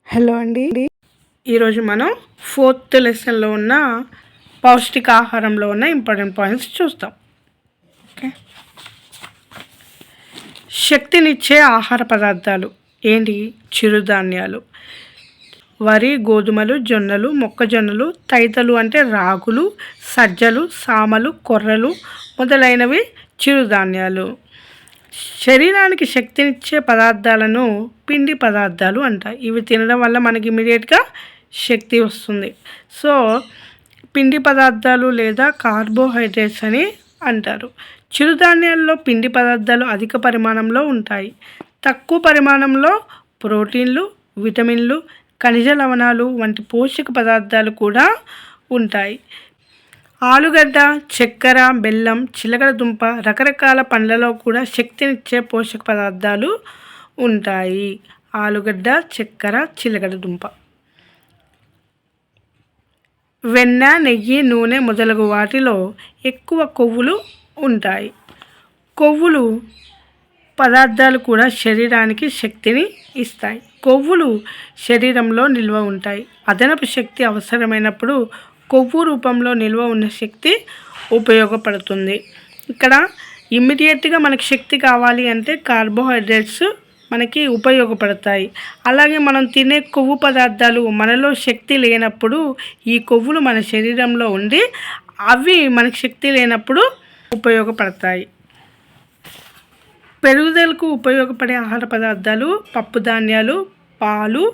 Hello అండి. ఈరోజు మనం 4th లెసన్లో ఉన్న పౌష్టికాహారంలో ఉన్న ఇంపార్టెంట్ పాయింట్స్ చూస్తాం. ఓకే, శక్తినిచ్చే ఆహార పదార్థాలు ఏంటి? చిరుధాన్యాలు, వరి, గోధుమలు, జొన్నలు, మొక్కజొన్నలు, తైతలు అంటే రాగులు, సజ్జలు, సామలు, కొర్రలు మొదలైనవి చిరుధాన్యాలు. శరీరానికి శక్తినిచ్చే పదార్థాలను పిండి పదార్థాలు అంటారు. ఇవి తినడం వల్ల మనకి ఇమీడియట్గా శక్తి వస్తుంది. సో పిండి పదార్థాలు లేదా కార్బోహైడ్రేట్స్ అని అంటారు. చిరుధాన్యాల్లో పిండి పదార్థాలు అధిక పరిమాణంలో ఉంటాయి. తక్కువ పరిమాణంలో ప్రోటీన్లు, విటమిన్లు, ఖనిజ లవణాలు వంటి పోషక పదార్థాలు కూడా ఉంటాయి. ఆలుగడ్డ, చక్కెర, బెల్లం, చిలకడ దుంప, రకరకాల పండ్లలో కూడా శక్తినిచ్చే పోషక పదార్థాలు ఉంటాయి. ఆలుగడ్డ, చక్కెర, చిలకడ దుంప, వెన్న, నెయ్యి, నూనె మొదలగు వాటిలో ఎక్కువ కొవ్వులు ఉంటాయి. కొవ్వులు పదార్థాలు కూడా శరీరానికి శక్తిని ఇస్తాయి. కొవ్వులు శరీరంలో నిల్వ ఉంటాయి. అదనపు శక్తి అవసరమైనప్పుడు కొవ్వు రూపంలో నిల్వ ఉన్న శక్తి ఉపయోగపడుతుంది. ఇక్కడ ఇమ్మీడియట్గా మనకి శక్తి కావాలి అంటే కార్బోహైడ్రేట్స్ మనకి ఉపయోగపడతాయి. అలాగే మనం తినే కొవ్వు పదార్థాలు మనలో శక్తి లేనప్పుడు ఈ కొవ్వులు మన శరీరంలో ఉండి అవి మనకి శక్తి లేనప్పుడు ఉపయోగపడతాయి. పెరుగుదలకు ఉపయోగపడే ఆహార పదార్థాలు పప్పు ధాన్యాలు, పాలు,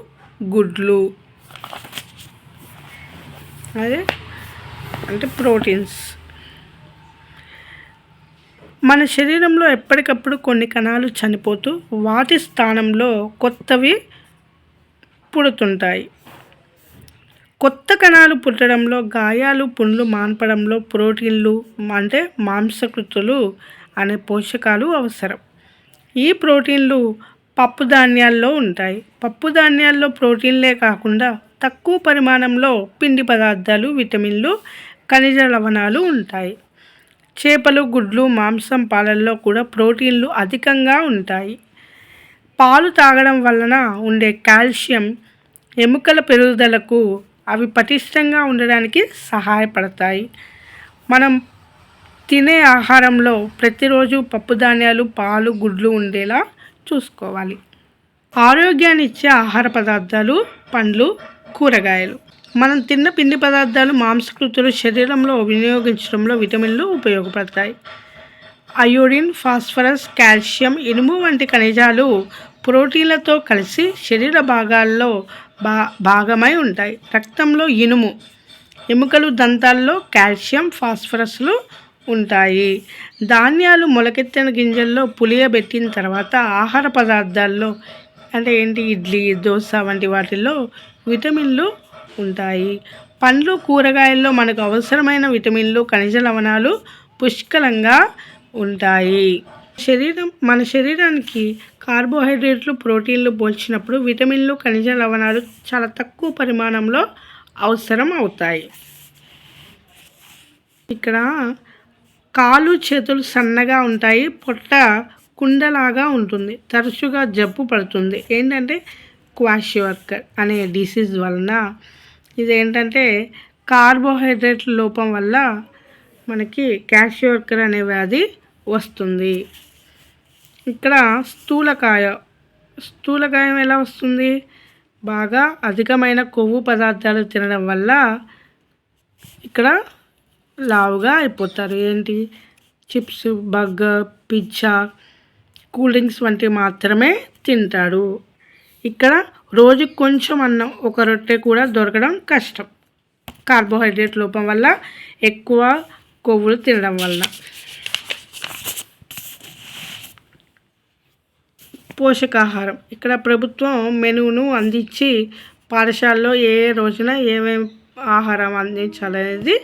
గుడ్లు, అదే అంటే ప్రోటీన్స్. మన శరీరంలో ఎప్పటికప్పుడు కొన్ని కణాలు చనిపోతూ వాటి స్థానంలో కొత్తవి పుడుతుంటాయి. కొత్త కణాలు పుట్టడంలో, గాయాలు, పుండ్లు మాన్పడంలో ప్రోటీన్లు అంటే మాంసకృతులు అనే పోషకాలు అవసరం. ఈ ప్రోటీన్లు పప్పు ధాన్యాల్లో ఉంటాయి. పప్పు ధాన్యాల్లో ప్రోటీన్లే కాకుండా తక్కువ పరిమాణంలో పిండి పదార్థాలు, విటమిన్లు, ఖనిజ లవణాలు ఉంటాయి. చేపలు, గుడ్లు, మాంసం, పాలల్లో కూడా ప్రోటీన్లు అధికంగా ఉంటాయి. పాలు తాగడం వలన ఉండే కాల్షియం ఎముకల పెరుగుదలకు, అవి పటిష్టంగా ఉండడానికి సహాయపడతాయి. మనం తినే ఆహారంలో ప్రతిరోజు పప్పు ధాన్యాలు, పాలు, గుడ్లు ఉండేలా చూసుకోవాలి. ఆరోగ్యాన్ని ఇచ్చే ఆహార పదార్థాలు పండ్లు, కూరగాయలు. మనం తిన్న పిండి పదార్థాలు, మాంసకృతులు శరీరంలో వినియోగించడంలో విటమిన్లు ఉపయోగపడతాయి. అయోడిన్, ఫాస్ఫరస్, కాల్షియం, ఇనుము వంటి ఖనిజాలు ప్రోటీన్లతో కలిసి శరీర భాగాల్లో భాగమై ఉంటాయి. రక్తంలో ఇనుము, ఎముకలు, దంతాల్లో కాల్షియం, ఫాస్ఫరస్లు ఉంటాయి. ధాన్యాలు మొలకెత్తిన గింజల్లో పులియబెట్టిన తర్వాత ఆహార పదార్థాల్లో అంటే ఏంటి ఇడ్లీ, దోశ వంటి వాటిల్లో విటమిన్లు ఉంటాయి. పండ్లు, కూరగాయల్లో మనకు అవసరమైన విటమిన్లు, ఖనిజ లవణాలు పుష్కలంగా ఉంటాయి. మన శరీరానికి కార్బోహైడ్రేట్లు, ప్రోటీన్లు పోల్చినప్పుడు విటమిన్లు, ఖనిజ లవణాలు చాలా తక్కువ పరిమాణంలో అవసరం అవుతాయి. ఇక్కడ కాళ్ళు, చేతులు సన్నగా ఉంటాయి. పొట్ట కుండలాగా ఉంటుంది. తరచుగా జబ్బు పడుతుంది. ఏంటంటే క్వాషియాకర్ అనే డిసీజ్ వలన. ఇదేంటంటే కార్బోహైడ్రేట్ల లోపం వల్ల మనకి క్వాషియాకర్ అనే వ్యాధి వస్తుంది. ఇక్కడ స్థూలకాయం ఎలా వస్తుంది? బాగా అధికమైన కొవ్వు పదార్థాలు తినడం వల్ల ఇక్కడ లావుగా అయిపోతారు. ఏంటి chips, burger, pizza, cool drinks వంటివి మాత్రమే తింటాడు. ఇక్కడ రోజుకి కొంచెం అన్నం, ఒక రొట్టె కూడా దొరకడం కష్టం. కార్బోహైడ్రేట్ లోపం వల్ల, ఎక్కువ కొవ్వులు తినడం వల్ల. పోషకాహారం. ఇక్కడ ప్రభుత్వం మెనూను అందించి పాఠశాలలో ఏ రోజున ఏమేమి ఆహారం అందించాలనేది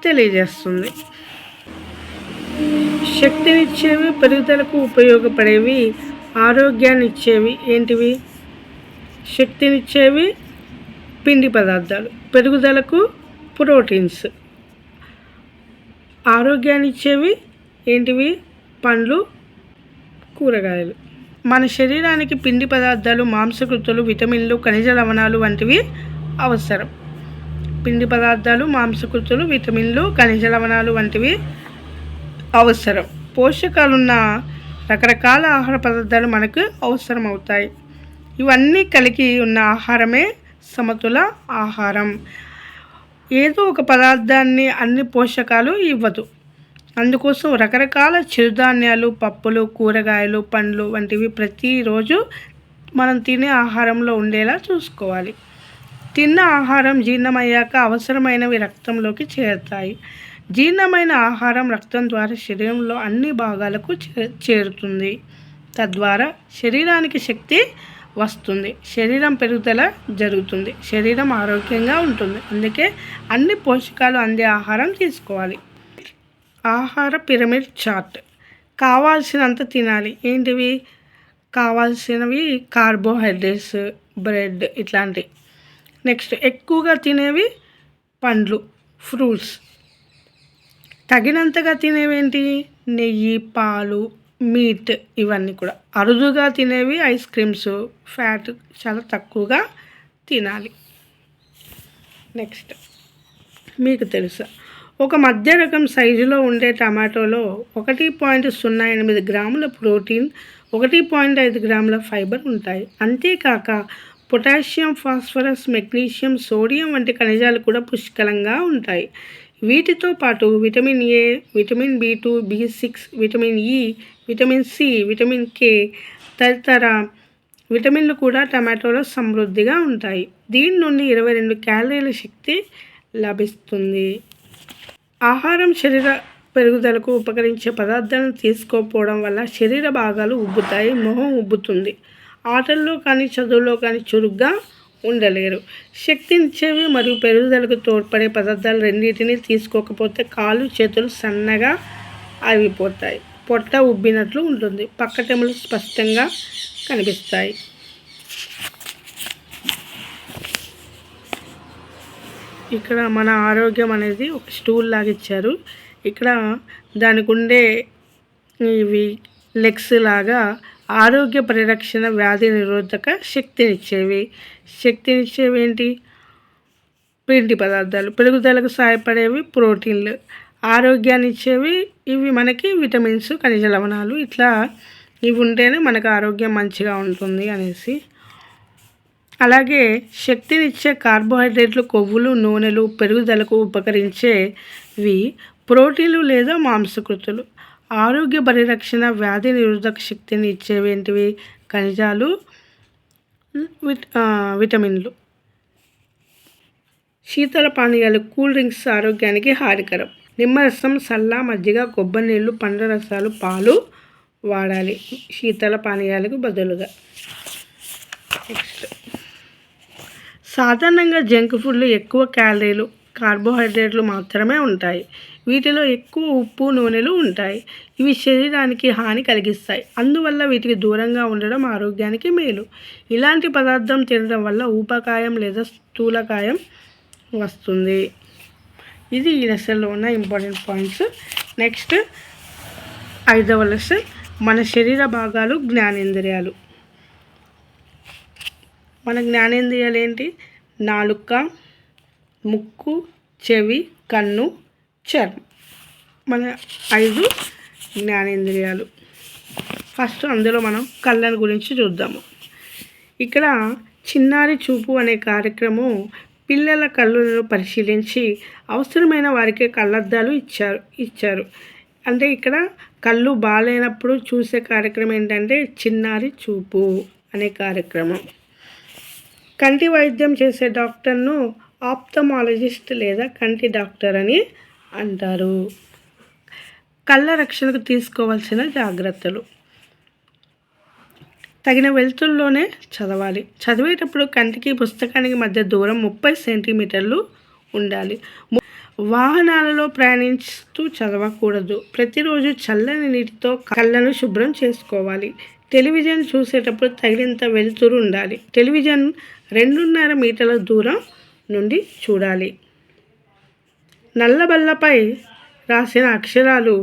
తెలియజేస్తుంది. శక్తినిచ్చేవి, పెరుగుదలకు ఉపయోగపడేవి, ఆరోగ్యాన్ని ఇచ్చేవి ఏంటివి? శక్తినిచ్చేవి పిండి పదార్థాలు, పెరుగుదలకు ప్రోటీన్స్, ఆరోగ్యాన్ని ఇచ్చేవి ఏంటివి? పండ్లు, కూరగాయలు. మన శరీరానికి పిండి పదార్థాలు, మాంసకృతులు, విటమిన్లు, ఖనిజ లవణాలు వంటివి అవసరం. పిండి పదార్థాలు, మాంసకృతులు, విటమిన్లు, ఖనిజ లవణాలు వంటివి అవసరం. పోషకాలున్న రకరకాల ఆహార పదార్థాలు మనకు అవసరం అవుతాయి. ఇవన్నీ కలిగి ఉన్న ఆహారమే సమతుల ఆహారం. ఏదో ఒక పదార్థాన్ని అన్ని పోషకాలు ఇవ్వదు. అందుకోసం రకరకాల చిరుధాన్యాలు, పప్పులు, కూరగాయలు, పండ్లు వంటివి ప్రతిరోజు మనం తినే ఆహారంలో ఉండేలా చూసుకోవాలి. తిన్న ఆహారం జీర్ణమయ్యాక అవసరమైనవి రక్తంలోకి చేరుతాయి. జీర్ణమైన ఆహారం రక్తం ద్వారా శరీరంలో అన్ని భాగాలకు చేరుతుంది. తద్వారా శరీరానికి శక్తి వస్తుంది, శరీరం పెరుగుదల జరుగుతుంది, శరీరం ఆరోగ్యంగా ఉంటుంది. అందుకే అన్ని పోషకాలు అందే ఆహారం తీసుకోవాలి. ఆహార పిరమిడ్ చార్ట్. కావాల్సినంత తినాలి. ఏంటివి కావాల్సినవి? కార్బోహైడ్రేట్స్, బ్రెడ్ ఇట్లాంటివి. నెక్స్ట్ ఎక్కువగా తినేవి పండ్లు, ఫ్రూట్స్. తగినంతగా తినేవేంటి? నెయ్యి, పాలు, మీట్, ఇవన్నీ కూడా. అరుదుగా తినేవి ఐస్ క్రీమ్స్, ఫ్యాట్ చాలా తక్కువగా తినాలి. నెక్స్ట్ మీకు తెలుసా, ఒక మధ్య రకం సైజులో ఉండే టమాటోలో 1.08 గ్రాముల ప్రోటీన్, 1.5 గ్రాముల ఫైబర్ ఉంటాయి. అంతేకాక పొటాషియం, ఫాస్ఫరస్, మెగ్నీషియం, సోడియం వంటి ఖనిజాలు కూడా పుష్కలంగా ఉంటాయి. వీటితో పాటు vitamin A, vitamin B2, B6, vitamin E, vitamin C, vitamin K తదితర విటమిన్లు కూడా టమాటోలో సమృద్ధిగా ఉంటాయి. దీని నుండి 22 క్యాలరీల శక్తి లభిస్తుంది. ఆహారం శరీర పెరుగుదలకు ఉపకరించే పదార్థాలను తీసుకోకపోవడం వల్ల శరీర భాగాలు ఉబ్బుతాయి, మొహం ఉబ్బుతుంది. ఆటల్లో కానీ చదువులో కానీ చురుగ్గా ఉండలేరు. శక్తినిచ్చేవి మరియు పెరుగుదలకు తోడ్పడే పదార్థాలు రెండింటినీ తీసుకోకపోతే కాళ్ళు, చేతులు సన్నగా అరిగిపోతాయి, పొట్ట ఉబ్బినట్లు ఉంటుంది, పక్కటెములు స్పష్టంగా కనిపిస్తాయి. ఇక్కడ మన ఆరోగ్యం అనేది ఒక స్టూల్ లాగా ఇచ్చారు. ఇక్కడ దానికి ఉండే ఇవి లెగ్స్ లాగా ఆరోగ్య పరిరక్షణ, వ్యాధి నిరోధక శక్తినిచ్చేవి ఏంటి? పిండి పదార్థాలు. పెరుగుదలకు సహాయపడేవి ప్రోటీన్లు. ఆరోగ్యాన్ని ఇచ్చేవి ఇవి మనకి విటమిన్స్, ఖనిజ లవణాలు. ఇట్లా ఇవి ఉంటేనే మనకు ఆరోగ్యం మంచిగా ఉంటుంది అనేసి. అలాగే శక్తినిచ్చే కార్బోహైడ్రేట్లు, కొవ్వులు, నూనెలు, పెరుగుదలకు ఉపకరించేవి ప్రోటీన్లు లేదా మాంసకృతులు. ఆరోగ్య పరిరక్షణ, వ్యాధి నిరోధక శక్తిని ఇచ్చేవేంటివి? ఖనిజాలు, విటమిన్లు. శీతల పానీయాలు, కూల్ డ్రింక్స్ ఆరోగ్యానికి హానికరం. నిమ్మరసం, సల్ల, మజ్జిగ, కొబ్బరి నీళ్ళు, పండ్ల రసాలు, పాలు వాడాలి శీతల పానీయాలకు బదులుగా. నెక్స్ట్ సాధారణంగా జంక్ ఫుడ్లు ఎక్కువ క్యాలరీలు, కార్బోహైడ్రేట్లు మాత్రమే ఉంటాయి. వీటిలో ఎక్కువ ఉప్పు, నూనెలు ఉంటాయి. ఇవి శరీరానికి హాని కలిగిస్తాయి. అందువల్ల వీటికి దూరంగా ఉండడం ఆరోగ్యానికి మేలు. ఇలాంటి పదార్థం తినడం వల్ల ఊబకాయం లేదా స్థూలకాయం వస్తుంది. ఇది ఈ లెసన్లో ఉన్న ఇంపార్టెంట్ పాయింట్స్. నెక్స్ట్ 5వ లెసన్ మన శరీర భాగాలు, జ్ఞానేంద్రియాలు. మన జ్ఞానేంద్రియాలు ఏంటి? నాలుక, ముక్కు, చెవి, కన్ను, చర్మం. మన 5 జ్ఞానేంద్రియాలు. ఫస్ట్ అందులో మనం కళ్ళను గురించి చూద్దాము. ఇక్కడ చిన్నారి చూపు అనే కార్యక్రమం పిల్లల కళ్ళను పరిశీలించి అవసరమైన వారికి కళ్ళద్దాలు ఇచ్చారు. అంటే ఇక్కడ కళ్ళు బాగాలేనప్పుడు చూసే కార్యక్రమం ఏంటంటే చిన్నారి చూపు అనే కార్యక్రమం. కంటి వైద్యం చేసే డాక్టర్ను ఆప్థమాలజిస్ట్ లేదా కంటి డాక్టర్ అని అంటారు. కళ్ళ రక్షణకు తీసుకోవాల్సిన జాగ్రత్తలు. తగిన వెలుతురులోనే చదవాలి. చదివేటప్పుడు కంటికి పుస్తకానికి మధ్య దూరం 30 సెంటీమీటర్లు ఉండాలి. వాహనాలలో ప్రయాణిస్తూ చదవకూడదు. ప్రతిరోజు చల్లని నీటితో కళ్ళను శుభ్రం చేసుకోవాలి. టెలివిజన్ చూసేటప్పుడు తగినంత వెలుతురు ఉండాలి. టెలివిజన్ 2.5 మీటర్ల దూరం నుండి చూడాలి. నల్లబల్లపై రాసిన అక్షరాలు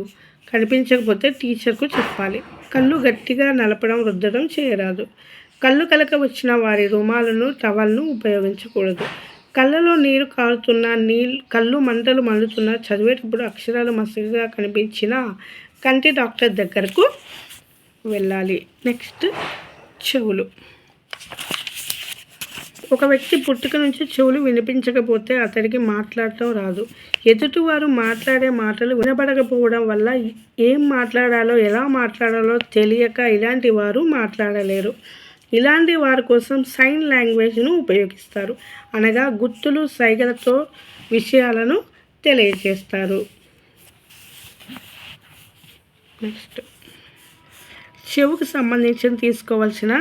కనిపించకపోతే టీచర్కు చెప్పాలి. కళ్ళు గట్టిగా నలపడం, రుద్దడం చేయరాదు. కళ్ళు కలక వచ్చిన వారి రుమాలను, టవల్ను ఉపయోగించకూడదు. కళ్ళలో నీరు కారుతున్నా, కళ్ళు మంటలు మండుతున్నా, చదివేటప్పుడు అక్షరాలు మసకగా కనిపించినా కంటి డాక్టర్ దగ్గరకు వెళ్ళాలి. నెక్స్ట్ చెవులు. ఒక వ్యక్తి పుట్టుక నుంచి చెవులు వినిపించకపోతే అతడికి మాట్లాడటం రాదు. ఎదుటివారు మాట్లాడే మాటలు వినబడకపోవడం వల్ల ఏం మాట్లాడాలో, ఎలా మాట్లాడాలో తెలియక ఇలాంటి వారు మాట్లాడలేరు. ఇలాంటి వారి కోసం సైన్ లాంగ్వేజ్ను ఉపయోగిస్తారు. అనగా గుర్తులు, సైగలతో విషయాలను తెలియజేస్తారు. నెక్స్ట్ చెవుకు సంబంధించిన తీసుకోవాల్సిన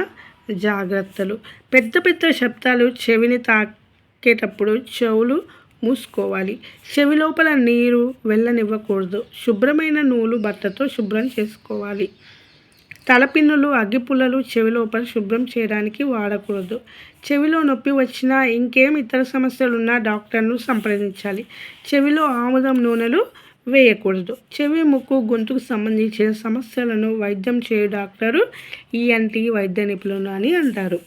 జాగ్రత్తలు. పెద్ద పెద్ద శబ్దాలు చెవిని తాకేటప్పుడు చెవులు మూసుకోవాలి. చెవి లోపల నీరు వెళ్ళనివ్వకూడదు. శుభ్రమైన నూలు బట్టతో శుభ్రం చేసుకోవాలి. తలపిన్నులు, అగ్గిపుల్లలు చెవి లోపల శుభ్రం చేయడానికి వాడకూడదు. చెవిలో నొప్పి వచ్చినా, ఇంకేం ఇతర సమస్యలున్నా డాక్టర్ను సంప్రదించాలి. చెవిలో ఆముదం నూనెలు వేయకూడదు. చెవి, ముక్కు, గొంతుకు సంబంధించిన సమస్యలను వైద్యం చేయు డాక్టరు ENT వైద్య నిపుణులు అని అంటారు.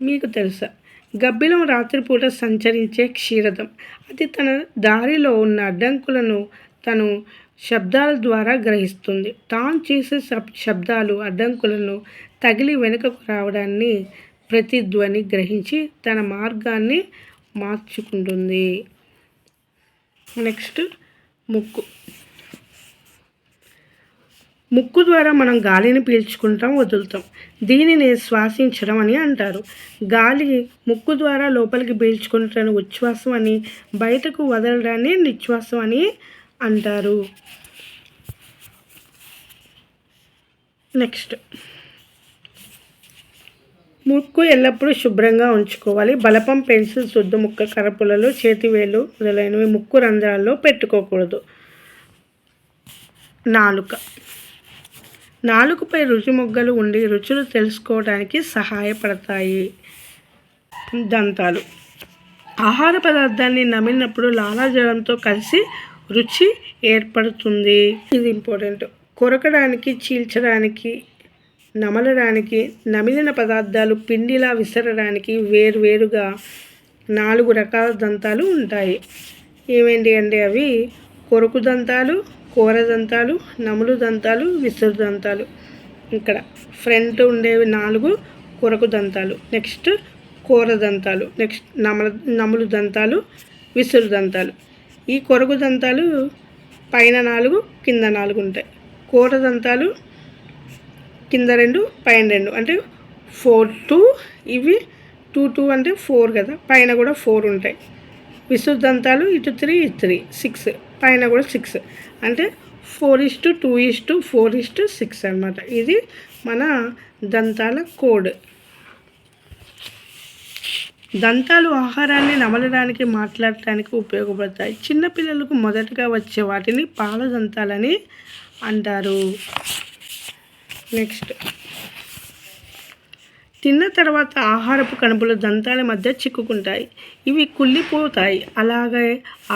మీకు తెలుసా, గబ్బిలం రాత్రిపూట సంచరించే క్షీరదం. అది తన దారిలో ఉన్న అడ్డంకులను తను శబ్దాల ద్వారా గ్రహిస్తుంది. తాను చేసే శబ్దాలు అడ్డంకులను తగిలి వెనుకకు రావడాన్ని ప్రతిధ్వని గ్రహించి తన మార్గాన్ని మార్చుకుంటుంది. నెక్స్ట్ ముక్కు. ముక్కు ద్వారా మనం గాలిని పీల్చుకుంటాం, వదులుతాం. దీనిని శ్వాసించడం అని అంటారు. గాలి ముక్కు ద్వారా లోపలికి పీల్చుకుంటాను ఉచ్ఛ్వాసం అని, బయటకు వదలడాన్ని నిశ్వాసం అని అంటారు. నెక్స్ట్ ముక్కు ఎల్లప్పుడూ శుభ్రంగా ఉంచుకోవాలి. బలపం, పెన్సిల్, సుద్దు ముక్క, కరపులలు, చేతివేలు మొదలైనవి ముక్కు రంధ్రాల్లో పెట్టుకోకూడదు. నాలుక. నాలుకపై రుచి మొగ్గలు ఉండి రుచులు తెలుసుకోవడానికి సహాయపడతాయి. దంతాలు. ఆహార పదార్థాన్ని నమిలినప్పుడు లాలాజలంతో కలిసి రుచి ఏర్పడుతుంది. ఇది ఇంపార్టెంట్. కొరకడానికి, చీల్చడానికి, నమలడానికి, నమిలిన పదార్థాలు పిండిలా విసరడానికి వేరువేరుగా 4 రకాల దంతాలు ఉంటాయి. ఏమేంటి అంటే అవి కొరకు దంతాలు, కూర దంతాలు, నములు దంతాలు, విసురు దంతాలు. ఇక్కడ ఫ్రంట్ ఉండేవి 4 కొరకు దంతాలు, నెక్స్ట్ కూర దంతాలు, నెక్స్ట్ నములు దంతాలు, విసురు దంతాలు. ఈ కొరకు దంతాలు పైన 4 కింద 4 ఉంటాయి. కూర దంతాలు కింద 2 పైన 2 అంటే 4 2. ఇవి 2 2 అంటే 4 కదా, పైన కూడా 4 ఉంటాయి. విసురు దంతాలు ఇటు 3 ఇటు 3 6, పైన కూడా 6 అంటే 4:2:4:6 అన్నమాట. ఇది మన దంతాల కోడ్. దంతాలు ఆహారాన్ని నమలడానికి, మాట్లాడటానికి ఉపయోగపడతాయి. చిన్నపిల్లలకు మొదటగా వచ్చే వాటిని పాల దంతాలని అంటారు. నెక్స్ట్ తిన్న తర్వాత ఆహారపు కణుపులు దంతాల మధ్య చిక్కుకుంటాయి. ఇవి కుళ్ళిపోతాయి. అలాగే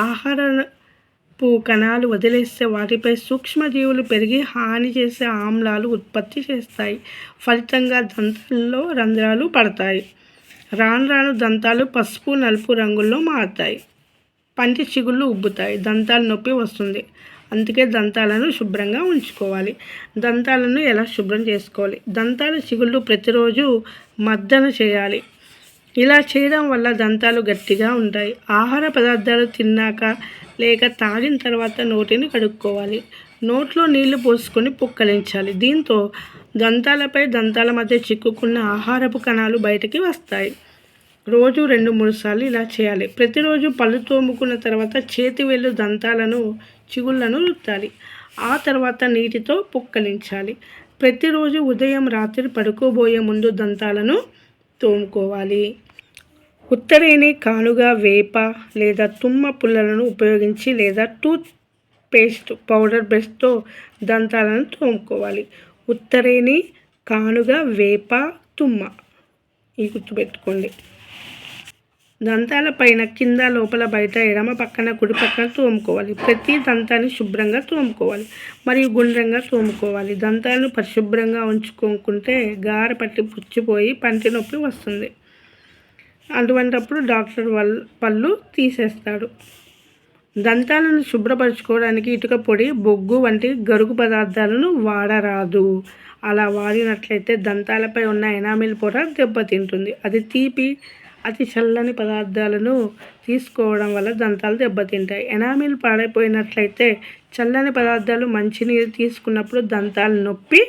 ఆహారపు కణాలు వదిలేస్తే వాటిపై సూక్ష్మజీవులు పెరిగి హాని చేసే ఆమ్లాలు ఉత్పత్తి చేస్తాయి. ఫలితంగా దంతాల్లో రంధ్రాలు పడతాయి. రాను రాను దంతాలు పసుపు, నలుపు రంగుల్లో మారుతాయి. పంటి చిగుళ్ళు ఉబ్బుతాయి. దంతాలు నొప్పి వస్తుంది. అందుకే దంతాలను శుభ్రంగా ఉంచుకోవాలి. దంతాలను ఎలా శుభ్రం చేసుకోవాలి? దంతాల చిగుళ్ళు ప్రతిరోజు మర్దన చేయాలి. ఇలా చేయడం వల్ల దంతాలు గట్టిగా ఉంటాయి. ఆహార పదార్థాలు తిన్నాక లేక తాగిన తర్వాత నోటిని కడుక్కోవాలి. నోట్లో నీళ్లు పోసుకొని పుక్కలించాలి. దీంతో దంతాలపై, దంతాల మధ్య చిక్కుకున్న ఆహారపు కణాలు బయటికి వస్తాయి. రోజు 2-3 సార్లు ఇలా చేయాలి. ప్రతిరోజు పళ్ళు తోముకున్న తర్వాత చేతి వేళ్ళు దంతాలను, చిగుళ్లను రుద్దాలి. ఆ తర్వాత నీటితో పుక్కలించాలి. ప్రతిరోజు ఉదయం, రాత్రి పడుకోబోయే ముందు దంతాలను తోముకోవాలి. ఉత్తరేణి, కానుగ, వేప లేదా తుమ్మ పుల్లలను ఉపయోగించి లేదా టూత్ పేస్ట్ పౌడర్ బ్రష్తో దంతాలను తోముకోవాలి. ఉత్తరేణి, కానుగ, వేప, తుమ్మ. ఈ గుర్తుపెట్టుకోండి. దంతాల పైన, కింద, లోపల, బయట, ఎడమ పక్కన, కుడి పక్కన తోముకోవాలి. ప్రతి దంతాన్ని శుభ్రంగా తోముకోవాలి మరియు గుండ్రంగా తోముకోవాలి. దంతాలను పరిశుభ్రంగా ఉంచుకోకుంటే గార పట్టి పుచ్చిపోయి పంటి నొప్పి వస్తుంది. అటువంటప్పుడు డాక్టర్ పళ్ళు తీసేస్తాడు. దంతాలను శుభ్రపరచుకోవడానికి ఇటుక పొడి, బొగ్గు వంటి గరుకు పదార్థాలను వాడరాదు. అలా వాడినట్లయితే దంతాలపై ఉన్న ఎనామిల్ పొర దెబ్బతింటుంది. అతి చల్లని పదార్థాలను తీసుకోవడం వల్ల దంతాలు దెబ్బతింటాయి. ఎనామిల్ పాడైపోయినట్లయితే చల్లని పదార్థాలు, మంచినీరు తీసుకున్నప్పుడు దంతాలు నొప్పి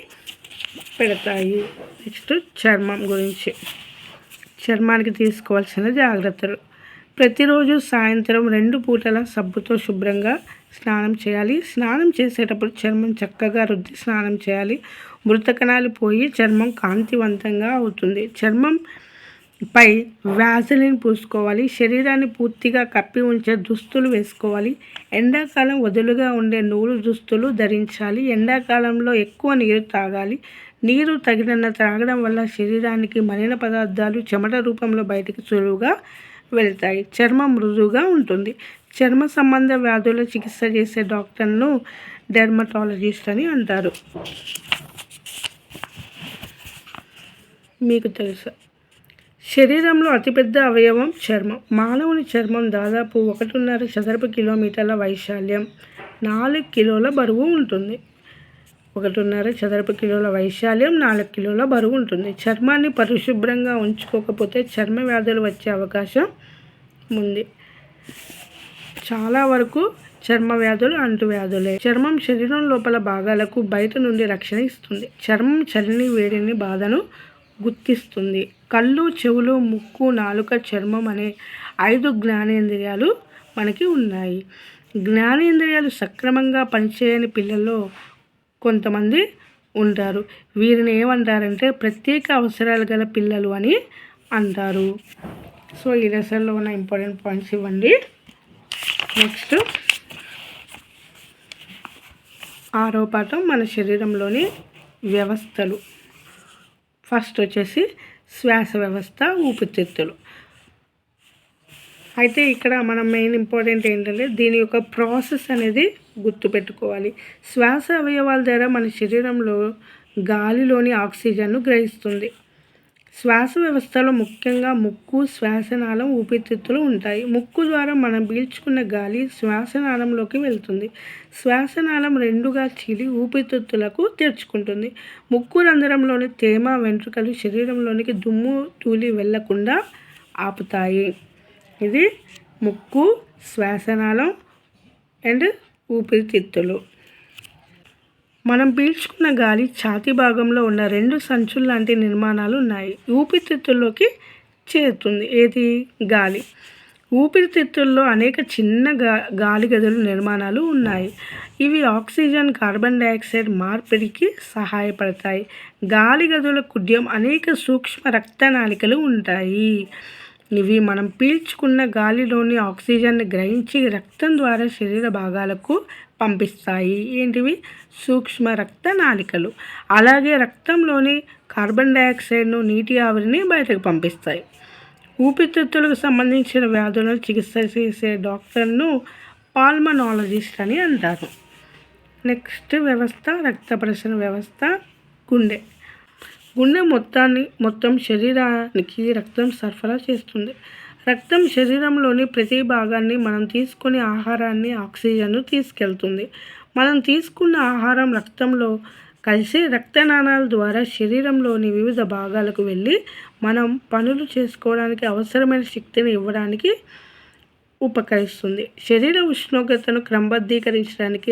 పెడతాయి. నెక్స్ట్ చర్మం గురించి. చర్మానికి తీసుకోవాల్సిన జాగ్రత్తలు. ప్రతిరోజు సాయంత్రం 2 పూటల సబ్బుతో శుభ్రంగా స్నానం చేయాలి. స్నానం చేసేటప్పుడు చర్మం చక్కగా రుద్ది స్నానం చేయాలి. మృత కణాలు పోయి చర్మం కాంతివంతంగా అవుతుంది. చర్మం పై వ్యాజిలిన్ పూసుకోవాలి. శరీరాన్ని పూర్తిగా కప్పి ఉంచే దుస్తులు వేసుకోవాలి. ఎండాకాలం వదులుగా ఉండే నూలు దుస్తులు ధరించాలి. ఎండాకాలంలో ఎక్కువ నీరు తాగాలి. నీరు తగినంత తాగడం వల్ల శరీరానికి మలిన పదార్థాలు చెమట రూపంలో బయటికి సులువుగా వెళ్తాయి. చర్మం మృదువుగా ఉంటుంది. చర్మ సంబంధ వ్యాధుల చికిత్స చేసే డాక్టర్ను డెర్మటాలజిస్ట్ అని అంటారు. మీకు తెలుసా? శరీరంలో అతిపెద్ద అవయవం చర్మం. మానవుని చర్మం దాదాపు 1.5 చదరపు కిలోమీటర్ల వైశాల్యం, 4 కిలోల బరువు ఉంటుంది. 1.5 చదరపు కిలోల వైశాల్యం, 4 కిలోల బరువు ఉంటుంది. చర్మాన్ని పరిశుభ్రంగా ఉంచుకోకపోతే చర్మ వ్యాధులు వచ్చే అవకాశం ఉంది. చాలా వరకు చర్మ వ్యాధులు అంటువ్యాధులే. చర్మం శరీరం లోపల భాగాలకు బయట నుండి రక్షణ ఇస్తుంది. చర్మం చలిని, వేడిని, బాధను గుర్తిస్తుంది. కళ్ళు, చెవులు, ముక్కు, నాలుక, చర్మం అనే 5 జ్ఞానేంద్రియాలు మనకి ఉన్నాయి. జ్ఞానేంద్రియాలు సక్రమంగా పనిచేయని పిల్లల్లో కొంతమంది ఉంటారు. వీరిని ఏమంటారంటే ప్రత్యేక అవసరాలు గల పిల్లలు అని అంటారు. సో ఈ లెసన్లో ఉన్న ఇంపార్టెంట్ పాయింట్స్ ఇవ్వండి. నెక్స్ట్ 6వ పాఠం మన శరీరంలోని వ్యవస్థలు. ఫస్ట్ వచ్చేసి శ్వాస వ్యవస్థ, ఊపిరితిత్తులు. అయితే ఇక్కడ మనం మెయిన్ ఇంపార్టెంట్ ఏంటంటే దీని యొక్క ప్రాసెస్ అనేది గుర్తుపెట్టుకోవాలి. శ్వాస అవయవాల ద్వారా మన శరీరంలో గాలిలోని ఆక్సిజన్ను గ్రహిస్తుంది. శ్వాస వ్యవస్థలో ముఖ్యంగా ముక్కు, శ్వాసనాళం, ఊపిరితిత్తులు ఉంటాయి. ముక్కు ద్వారా మనం పీల్చుకున్న గాలి శ్వాసనాళంలోకి వెళ్తుంది. శ్వాసనాళం 2గా చీలి ఊపిరితిత్తులకు తెరుచుకుంటుంది. ముక్కు రంధ్రంలోని తేమ, వెంట్రుకలు శరీరంలోనికి దుమ్ము, ధూళి వెళ్లకుండా ఆపుతాయి. ఇది ముక్కు, శ్వాసనాళం అండ్ ఊపిరితిత్తులు. మనం పీల్చుకున్న గాలి ఛాతీ భాగంలో ఉన్న 2 సంచుల లాంటి నిర్మాణాలు ఉన్నాయి. ఊపిరితిత్తుల్లోకి చేరుతుంది. ఏది? గాలి. ఊపిరితిత్తుల్లో అనేక చిన్న గాలి గదుల నిర్మాణాలు ఉన్నాయి. ఇవి ఆక్సిజన్, కార్బన్ డయాక్సైడ్ మార్పిడికి సహాయపడతాయి. గాలి గదుల కుడ్యం అనేక సూక్ష్మ రక్తనాళికలు ఉంటాయి. ఇవి మనం పీల్చుకున్న గాలిలోని ఆక్సిజన్ని గ్రహించి రక్తం ద్వారా శరీర భాగాలకు పంపిస్తాయి. ఏంటివి? సూక్ష్మ రక్తనాళికలు. అలాగే రక్తంలోని కార్బన్ డయాక్సైడ్ను, నీటి ఆవిరిని బయటకు పంపిస్తాయి. ఊపిరితిత్తులకు సంబంధించిన వ్యాధులను చికిత్స చేసే డాక్టర్ను పల్మనాలజిస్ట్ అని అంటారు. నెక్స్ట్ వ్యవస్థ, రక్త ప్రసరణ వ్యవస్థ. గుండె. గుండె మొత్తం శరీరానికి రక్తం సరఫరా చేస్తుంది. రక్తం శరీరంలోని ప్రతి భాగాన్ని మనం తీసుకునే ఆహారాన్ని, ఆక్సిజన్ను తీసుకెళ్తుంది. మనం తీసుకున్న ఆహారం రక్తంలో కలిసి రక్తనాళాల ద్వారా శరీరంలోని వివిధ భాగాలకు వెళ్ళి మనం పనులు చేసుకోవడానికి అవసరమైన శక్తిని ఇవ్వడానికి ఉపకరిస్తుంది. శరీర ఉష్ణోగ్రతను క్రమబద్ధీకరించడానికి,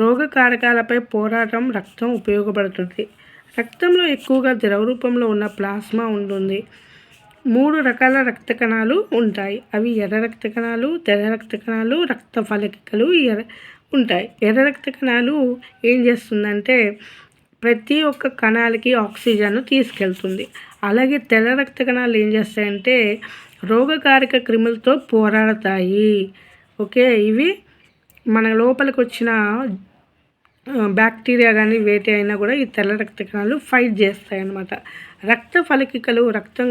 రోగకారకాలపై పోరాటం రక్తం ఉపయోగపడుతుంది. రక్తంలో ఎక్కువగా ద్రవ రూపంలో ఉన్న ప్లాస్మా ఉంటుంది. 3 రకాల రక్త కణాలు ఉంటాయి. అవి ఎర్ర రక్త కణాలు, తెల్ల రక్త కణాలు, రక్త ఫలకికలు ఉంటాయి. ఎర్ర రక్త కణాలు ఏం చేస్తుందంటే ప్రతి ఒక్క కణాలకి ఆక్సిజన్ను తీసుకెళ్తుంది. అలాగే తెల్ల రక్త కణాలు ఏం చేస్తాయంటే రోగకారక క్రిములతో పోరాడతాయి. ఓకే, ఇవి మన లోపలికి వచ్చిన బ్యాక్టీరియా కానీ వేటి అయినా కూడా ఈ తెల్ల రక్త కణాలు ఫైట్ చేస్తాయి అన్నమాట. రక్త ఫలకికలు రక్తం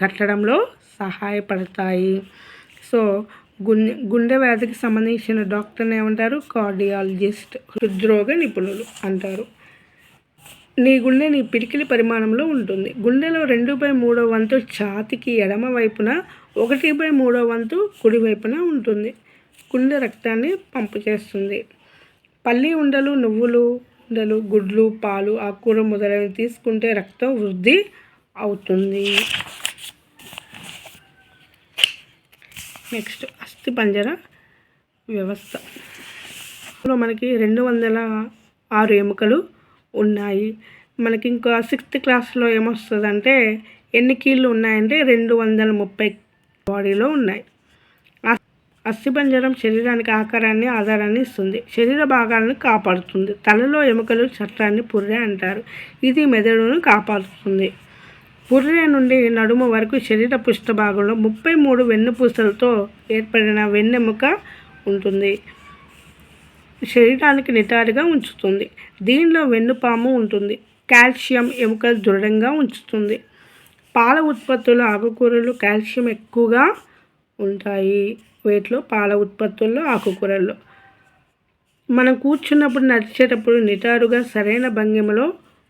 కట్టడంలో సహాయపడతాయి. సో గుండె వ్యాధికి సంబంధించిన డాక్టర్ని ఏమంటారు? కార్డియాలజిస్ట్, హృద్రోగ నిపుణులు అంటారు. నీ గుండె నీ పిడికిలి పరిమాణంలో ఉంటుంది. గుండెలో 2/3 వంతు ఛాతీకి ఎడమ వైపున, 1/3 వంతు కుడివైపున ఉంటుంది. గుండె రక్తాన్ని పంపు చేస్తుంది. పల్లి ఉండలు, నువ్వులు ఉండలు, గుడ్లు, పాలు, ఆకుకూర మొదలైనవి తీసుకుంటే రక్తం వృద్ధి అవుతుంది. నెక్స్ట్ అస్థిపంజర వ్యవస్థ. మనకి 206 ఎముకలు ఉన్నాయి. మనకి ఇంకా 6th క్లాస్లో ఏమొస్తుందంటే ఎన్ని కీళ్ళు ఉన్నాయంటే 230 బాడీలో ఉన్నాయి. అస్థిపంజరం శరీరానికి ఆధారాన్ని ఇస్తుంది. శరీర భాగాలను కాపాడుతుంది. తలలో ఎముకలు చట్టాన్ని పుర్రె అంటారు. ఇది మెదడును కాపాడుతుంది. పుర్రె నుండి నడుము వరకు శరీర పృష్ఠ భాగంలో 33 వెన్నుపూసలతో ఏర్పడిన వెన్నెముక ఉంటుంది. శరీరానికి నిటారుగా ఉంచుతుంది. దీనిలో వెన్నుపాము ఉంటుంది. కాల్షియం ఎముకలు దృఢంగా ఉంచుతుంది. పాల ఉత్పత్తులు, ఆకుకూరలు కాల్షియం ఎక్కువగా ఉంటాయి. వీటిలో పాల ఉత్పత్తుల్లో, ఆకుకూరల్లో. మనం కూర్చున్నప్పుడు, నడిచేటప్పుడు నిటారుగా సరైన భంగిమలో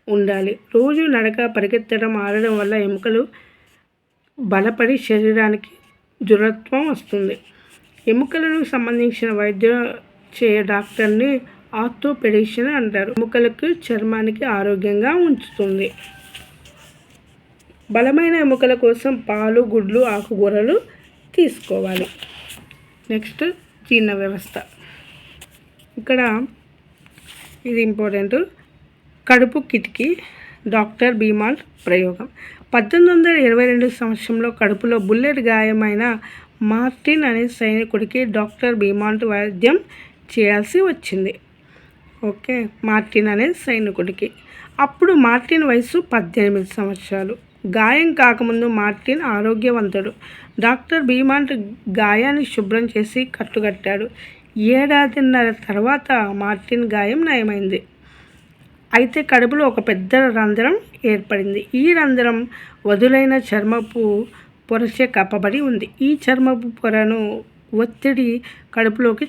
ఉండాలి. రోజు నడక, పరిగెత్తడం, ఆడడం వల్ల ఎముకలు బలపడి శరీరానికి దృఢత్వం వస్తుంది. ఎముకలకు సంబంధించిన వైద్యం డాక్టర్ని ఆర్థోపెడిషన్ అంటారు. ఎముకలకు, చర్మానికి ఆరోగ్యంగా ఉంచుతుంది. బలమైన ఎముకల కోసం పాలు, గుడ్లు, ఆకుకూరలు తీసుకోవాలి. నెక్స్ట్ జీర్ణ వ్యవస్థ. ఇక్కడ ఇది ఇంపార్టెంట్. కడుపు కిటికీ, డాక్టర్ బీమాల్ట్ ప్రయోగం. 1822 సంవత్సరంలో కడుపులో బుల్లెట్ గాయమైన మార్టిన్ అనే సైనికుడికి డాక్టర్ బీమాల్ట్ వైద్యం చేయాల్సి వచ్చింది. ఓకే, మార్టిన్ అనే సైనికుడికి. అప్పుడు మార్టిన్ వయసు 18 సంవత్సరాలు. గాయం కాకముందు మార్టిన్ ఆరోగ్యవంతుడు. డాక్టర్ బీమాల్ట్ గాయాన్ని శుభ్రం చేసి కట్టుకట్టాడు. 1.5 ఏళ్ల తర్వాత మార్టిన్ గాయం నయమైంది. అయితే కడుపులో ఒక పెద్ద రంధ్రం ఏర్పడింది. ఈ రంధ్రం వదులైన చర్మపు పొరచే కప్పబడి ఉంది. ఈ చర్మపు పొరను ఒత్తిడి కడుపులోకి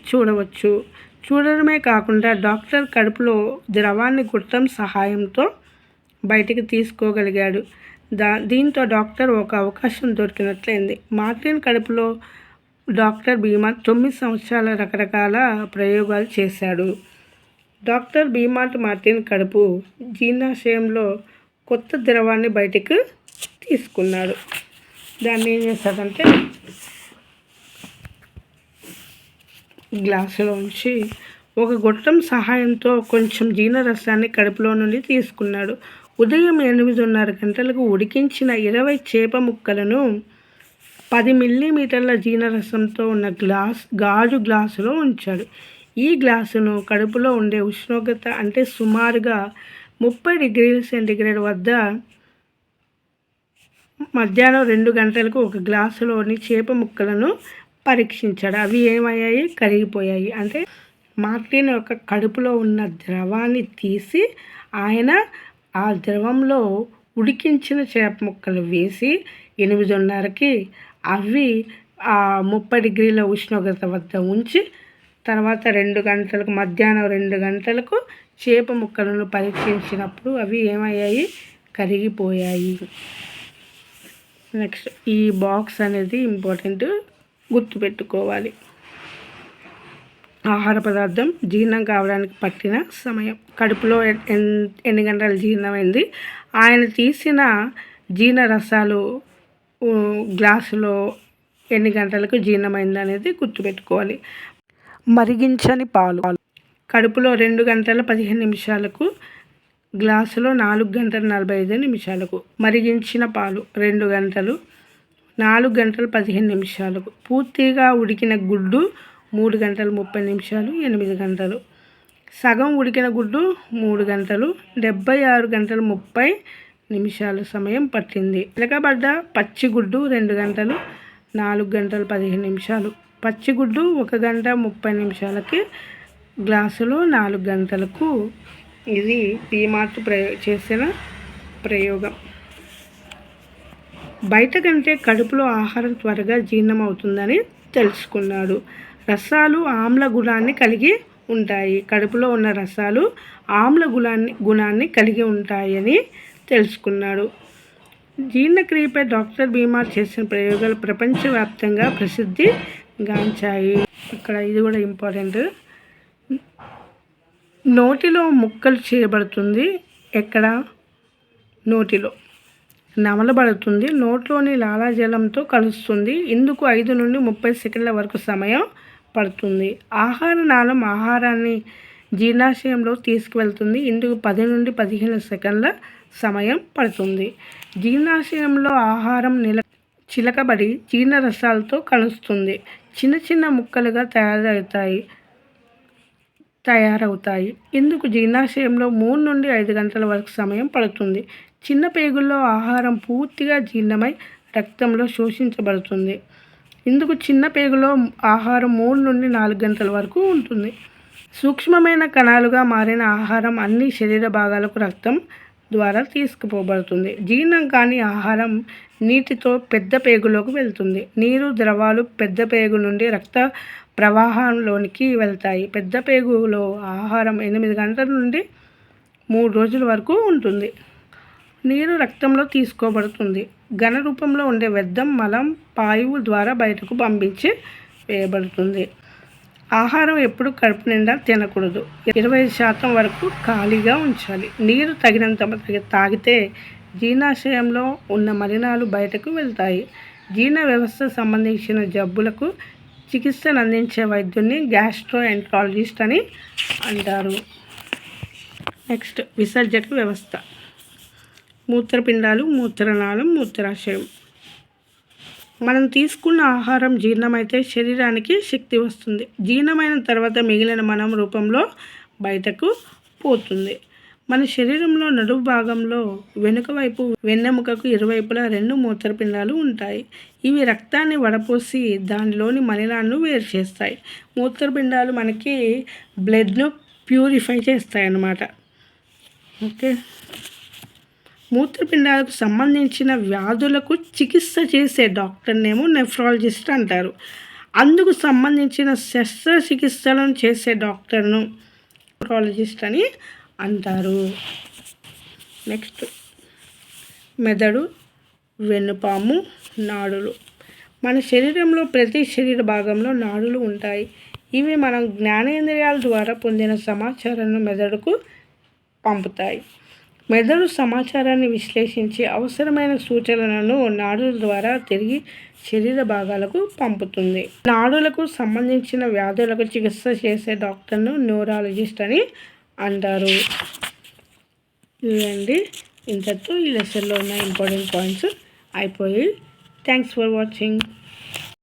చూడడమే కాకుండా డాక్టర్ కడుపులో ద్రవాన్ని గుట్టం సహాయంతో బయటికి తీసుకోగలిగాడు. దీంతో డాక్టర్ ఒక అవకాశం దొరికినట్లయింది. మార్టిన్ కడుపులో డాక్టర్ బీమాల్ట్ 9 సంవత్సరాల రకరకాల ప్రయోగాలు చేశాడు. డాక్టర్ బీమాల్ట్ మార్టిన్ కడుపు జీర్ణాశయంలో కొత్త ద్రవాన్ని బయటికి తీసుకున్నాడు. దాన్ని ఏం చేశాడంటే గ్లాసులోంచి ఒక గొట్టం సహాయంతో కొంచెం జీర్ణరసాన్ని కడుపులో నుండి తీసుకున్నాడు. ఉదయం 8:30 గంటలకు ఉడికించిన 20 చేప ముక్కలను 10 మిల్లీమీటర్ల జీర్ణరసంతో ఉన్న గాజు గ్లాసులో ఉంచాడు. ఈ గ్లాసును కడుపులో ఉండే ఉష్ణోగ్రత అంటే సుమారుగా 30 డిగ్రీల సెంటీగ్రేడ్ వద్ద మధ్యాహ్నం 2 గంటలకు ఒక గ్లాసులోని చేప ముక్కలను పరీక్షించాడు. అవి ఏమయ్యాయి? కరిగిపోయాయి. అంటే మార్టిన్ యొక్క కడుపులో ఉన్న ద్రవాన్ని తీసి ఆయన ఆ ద్రవంలో ఉడికించిన చేప ముక్కలు వేసి 8:30కి అవి 30 డిగ్రీల ఉష్ణోగ్రత వద్ద ఉంచి తర్వాత 2 గంటలకు మధ్యాహ్నం 2 గంటలకు చేప ముక్కలను పరీక్షించినప్పుడు అవి ఏమయ్యాయి? కరిగిపోయాయి. నెక్స్ట్ ఈ బాక్స్ అనేది ఇంపార్టెంట్, గుర్తుపెట్టుకోవాలి. ఆహార పదార్థం జీర్ణం కావడానికి పట్టిన సమయం. కడుపులో ఎన్ని గంటలు జీర్ణమైంది, ఆయన తీసిన జీర్ణ రసాలు గ్లాసులో ఎన్ని గంటలకు జీర్ణమైంది అనేది గుర్తుపెట్టుకోవాలి. మరిగించని పాలు. కడుపులో 2 గంటల 15 నిమిషాలకు, గ్లాసులో 4 గంటల 45 నిమిషాలకు. మరిగించిన పాలు 2 గంటలు, 4 గంటల 15 నిమిషాలకు. పూర్తిగా ఉడికిన గుడ్డు 3 గంటల 30 నిమిషాలు, 8 గంటలు. సగం ఉడికిన గుడ్డు 3 గంటలు, 76 గంటల 30 నిమిషాల సమయం పట్టింది. చిలకబడ్డ పచ్చిగుడ్డు 2 గంటలు, 4 గంటల 15 నిమిషాలు. పచ్చిగుడ్డు 1 గంట 30 నిమిషాలకి, గ్లాసులో 4 గంటలకు. ఇది బీమాల్ట్ చేసిన ప్రయోగం. బయట కంటే కడుపులో ఆహారం త్వరగా జీర్ణమవుతుందని తెలుసుకున్నాడు. రసాలు ఆమ్ల గుణాన్ని కలిగి ఉంటాయి. కడుపులో ఉన్న రసాలు ఆమ్ల గుణాన్ని కలిగి ఉంటాయని తెలుసుకున్నాడు. జీర్ణక్రియపై డాక్టర్ భీమార్ చేసిన ప్రయోగాలు ప్రపంచవ్యాప్తంగా ప్రసిద్ధి గాంచాయి. ఇక్కడ ఇది కూడా ఇంపార్టెంట్. నోటిలో ముక్కలు చేయబడుతుంది. ఎక్కడ? నోటిలో నమలబడుతుంది. నోట్లోని లాలాజలంతో కలుస్తుంది. ఇందుకు 5 నుండి 30 సెకండ్ల వరకు సమయం పడుతుంది. ఆహార నాళం ఆహారాన్ని జీర్ణాశయంలో తీసుకువెళ్తుంది. ఇందుకు 10 నుండి 15 సెకండ్ల సమయం పడుతుంది. జీర్ణాశయంలో ఆహారం చిలకబడి జీర్ణరసాలతో కలుస్తుంది. చిన్న చిన్న ముక్కలుగా తయారవుతాయి. ఇందుకు జీర్ణాశయంలో 3 నుండి 5 గంటల వరకు సమయం పడుతుంది. చిన్న పేగుల్లో ఆహారం పూర్తిగా జీర్ణమై రక్తంలో శోషించబడుతుంది. ఇందుకు చిన్న పేగులో ఆహారం 3 నుండి 4 గంటల వరకు ఉంటుంది. సూక్ష్మమైన కణాలుగా మారిన ఆహారం అన్ని శరీర భాగాలకు రక్తం ద్వారా తీసుకుపోబడుతుంది. జీర్ణం కాని ఆహారం నీటితో పెద్ద పేగులోకి వెళ్తుంది. నీరు ద్రవాలు పెద్ద పేగు నుండి రక్త ప్రవాహంలోనికి వెళ్తాయి. పెద్ద పేగులో ఆహారం 8 గంటల నుండి 3 రోజుల వరకు ఉంటుంది. నీరు రక్తంలో తీసుకోబడుతుంది. ఘన రూపంలో ఉండే వ్యర్థం మలం పాయువు ద్వారా బయటకు పంపించి వేయబడుతుంది. ఆహారం ఎప్పుడు కడుపు నిండా తినకూడదు. 25% వరకు ఖాళీగా ఉంచాలి. నీరు తగినంత తాగితే జీర్ణాశయంలో ఉన్న మలినాలు బయటకు వెళ్తాయి. జీర్ణ వ్యవస్థ సంబంధించిన జబ్బులకు చికిత్సను అందించే వైద్యుడిని గ్యాస్ట్రోఎంట్రాలజిస్ట్ అని అంటారు. నెక్స్ట్, విసర్జక వ్యవస్థ. మూత్రపిండాలు, మూత్రనాళం, మూత్రాశయం. మనం తీసుకున్న ఆహారం జీర్ణమైతే శరీరానికి శక్తి వస్తుంది. జీర్ణమైన తర్వాత మిగిలిన మలం రూపంలో బయటకు పోతుంది. మన శరీరంలో నడుము భాగంలో వెనుక వైపు వెన్నెముకకు ఇరువైపులా 2 మూత్రపిండాలు ఉంటాయి. ఇవి రక్తాన్ని వడపోసి దానిలోని మలినాలను వేరు చేస్తాయి. మూత్రపిండాలు మనకి బ్లడ్ను ప్యూరిఫై చేస్తాయి అన్నమాట. ఓకే. మూత్రపిండాలకు సంబంధించిన వ్యాధులకు చికిత్స చేసే డాక్టర్నేమో నెఫ్రాలజిస్ట్ అంటారు. అందుకు సంబంధించిన శస్త్రచికిత్సలను చేసే డాక్టర్ను నెఫ్రాలజిస్ట్ అని అంటారు. నెక్స్ట్, మెదడు, వెన్నుపాము, నాడులు. మన శరీరంలో ప్రతి శరీర భాగంలో నాడులు ఉంటాయి. ఇవి మనం జ్ఞానేంద్రియాల ద్వారా పొందిన సమాచారాన్ని మెదడుకు పంపుతాయి. మెదడు సమాచారాన్ని విశ్లేషించి అవసరమైన సూచనలను నాడుల ద్వారా తిరిగి శరీర భాగాలకు పంపుతుంది. నాడులకు సంబంధించిన వ్యాధులకు చికిత్స చేసే డాక్టర్ను న్యూరాలజిస్ట్ అని అంటారు. ఇదండి, ఇంతతో ఈ లెసన్లో ఉన్న ఇంపార్టెంట్ పాయింట్స్ అయిపోయి. Thanks for watching.